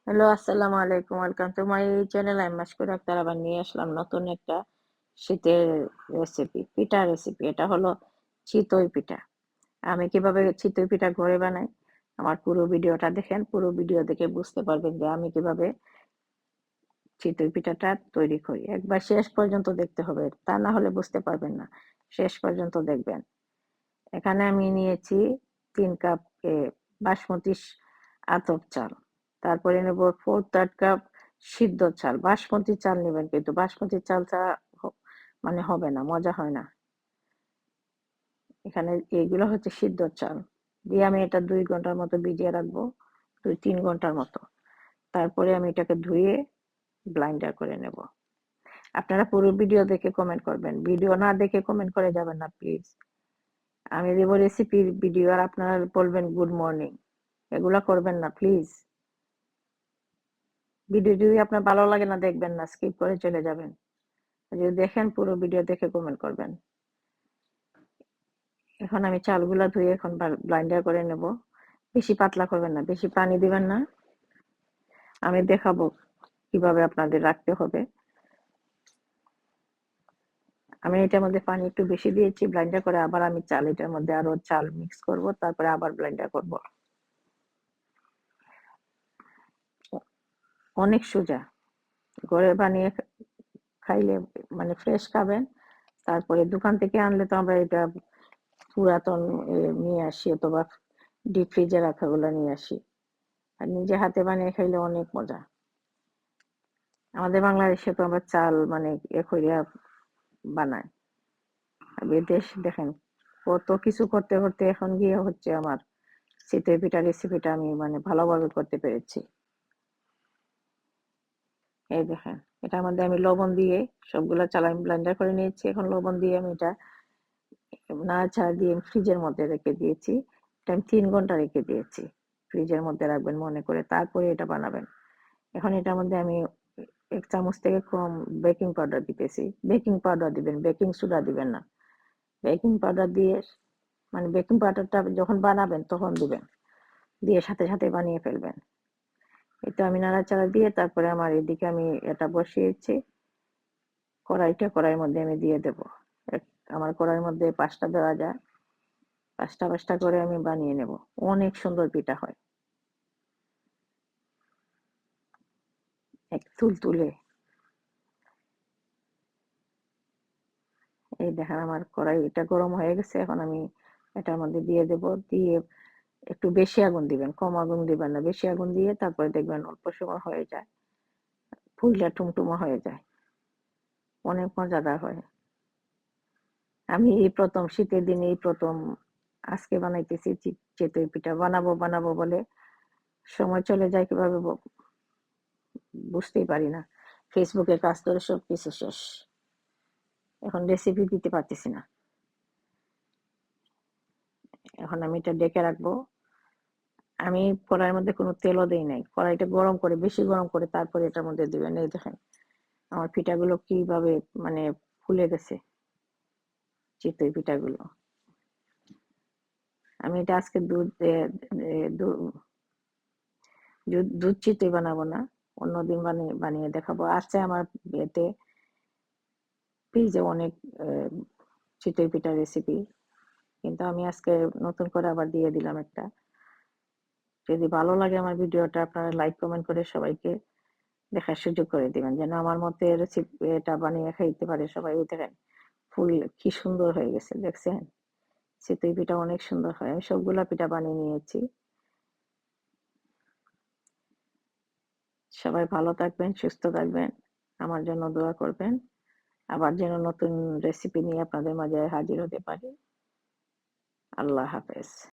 Hello, আসসালামু আলাইকুম। Welcome to my channel. আমি মাশকুরা আক্তার আবার নিয়ে আসলাম নতুন একটা শীতের রেসিপি, পিঠা রেসিপি। এটা হলো চিতই পিঠা। আমি কিভাবে চিতই পিঠা ঘরে বানাই, আমার পুরো ভিডিওটা দেখেন। পুরো ভিডিও দেখে বুঝতে পারবেন যে আমি কিভাবে চিতই পিঠাটা তৈরি করি। একবার শেষ পর্যন্ত দেখতে হবে, তা না হলে বুঝতে পারবেন না। শেষ পর্যন্ত দেখবেন। এখানে আমি নিয়েছি ৩ কাপ বাসমতি আতপ চাল। তারপরে নেব 4/3 কাপ সিদ্ধ চাল। বাসমতি চাল নেবেন, কিন্তু বাসমতি চাল ছাড়া মানে হবে না, মজা হয় না। এখানে এইগুলো হচ্ছে সিদ্ধ চাল। দিয়ে আমি এটা ২ ঘন্টার মতো ভিজিয়ে রাখবো, ২-৩ ঘন্টার মতো। তারপরে আমি এটাকে ধুয়ে ব্লাইন্ডার করে নেব। আপনারা পুরো ভিডিও দেখে কমেন্ট করবেন। ভিডিও না দেখে কমেন্ট করে যাবেন না প্লিজ। আমি দেব রেসিপির ভিডিও আর আপনারা বলবেন গুড মর্নিং। এগুলা করবেন না প্লিজ। ভিডিও যদি আপনার ভালো লাগে না, দেখবেন না, স্কিপ করে চলে যাবেন। যদি দেখেন পুরো ভিডিও দেখে কমেন্ট করবেন। এখন আমি চালগুলা ধুয়ে এখন ব্লাইন্ডার করে নেব। বেশি পাতলা করবেন না, বেশি পানি দিবেন না। আমি দেখাবো কিভাবে আপনাদের রাখতে হবে। আমি এটার মধ্যে পানি একটু বেশি দিয়েছি ব্লাইন্ডার করে, আবার আমি এটার মধ্যে আরো চাল মিক্স করব, তারপরে আবার ব্লাইন্ডার করব। অনেক সোজা। ঘরে বানিয়ে খাইলে মানে ফ্রেশ খাবেন। তারপরে দোকান থেকে আনলে তো আমরা এটা পুরাতন নিয়ে আসি, অথবা ডিপ ফ্রিজে রাখাগুলো নিয়ে আসি। আর নিজে হাতে বানিয়ে খাইলে অনেক মজা। আমাদের বাংলাদেশে তো আমরা চাল মানে কইরা বানাই। আর বিদেশ দেখেন কত কিছু করতে করতে এখন গিয়ে হচ্ছে আমার চিতই পিঠা রেসিপিটা আমি মানে ভালোভাবে করতে পেরেছি। এই দেখেন, এটার মধ্যে আমি লবণ দিয়ে সবগুলা চাল আমি ব্লেন্ডার করে নিয়েছি। এখন লবণ দিয়ে আমি এটা নাড়াচাড়া দিয়ে ফ্রিজের মধ্যে রেখে দিয়েছি। এটা আমি ৩ ঘন্টা রেখে দিয়েছি। ফ্রিজের মধ্যে রাখবেন মনে করে, তারপরে এটা বানাবেন। এখন এটার মধ্যে আমি ১ চামচ থেকে কম বেকিং পাউডার দিতেছি। বেকিং পাউডার দিবেন, বেকিং সোডা দিবেন না। বেকিং পাউডার দিয়ে মানে বেকিং পাউডারটা যখন বানাবেন তখন দিবেন। দিয়ে সাথে সাথে বানিয়ে ফেলবেন। এটা আমি নাড়াচাড়া দিয়ে তারপরে আমার এদিকে আমি এটা বসিয়েছি। কড়াইয়ের মধ্যে আমি দিয়ে দেব। আমার কড়াইয়ের মধ্যে ৫টা দেওয়া যায়। ৫টা করে আমি বানিয়ে নেব। অনেক সুন্দর পিঠা হয়। এক তুলতুলে। এই দেখেন আমার কড়াইটা গরম হয়ে গেছে। এখন আমি এটার মধ্যে দিয়ে দেব। দিয়ে একটু বেশি আগুন দিবেন, কম আগুন দিবেন না। বেশি আগুন দিয়ে তারপরে দেখবেন অল্প সময় হয়ে যায়। ফুইলা টুমটুমা হয়ে যায়। অনেক মজাদার হয়। আমি এই ১ম শীতের দিনে এই ১ম আজকে বানাইতেছি চিতই পিঠা। বানাবো বানাবো বলে সময় চলে যায় কিভাবে বুঝতেই পারি না। ফেসবুকে কাজ করে সবকিছু শেষ। এখন রেসিপি দিতে পারতেছি না। এখন আমি এটা ডেকে রাখবো। আমি কড়াইয়ের মধ্যে কোনো তেলও দেই নাই। কড়াইটা গরম করে, বেশি গরম করে তারপরে এটার মধ্যে দিবেন। এই দেখেন আমার পিঠাগুলো কিভাবে মানে ফুলে গেছে, চিতই পিঠাগুলো। আমি এটা আজকে দুধ দুধ চিতই বানাবো না, অন্যদিন বানিয়ে দেখাবো। আছে আমার এতে পেজে অনেক চিতই পিঠার রেসিপি, কিন্তু আমি আজকে নতুন করে আবার দিয়ে দিলাম একটা। যদি ভালো লাগে আমার ভিডিওটা, আপনারা লাইক কমেন্ট করে সবাইকে দেখার সুযোগ করে দিবেন, যেন আমার মতে রেসিপি এটা বানিয়ে খাইতে পারে সবাই। এই দেখেন ফুল কি সুন্দর হয়ে গেছে, দেখছেন? চিতই পিঠা অনেক সুন্দর হয়। আমি সবগুলা পিঠা বানিয়ে নিয়েছি। সবাই ভালো থাকবেন, সুস্থ থাকবেন, আমার জন্য দোয়া করবেন। আবার যেন নতুন রেসিপি নিয়ে আপনাদের মাঝে হাজির হতে পারি। আল্লাহ হাফেজ।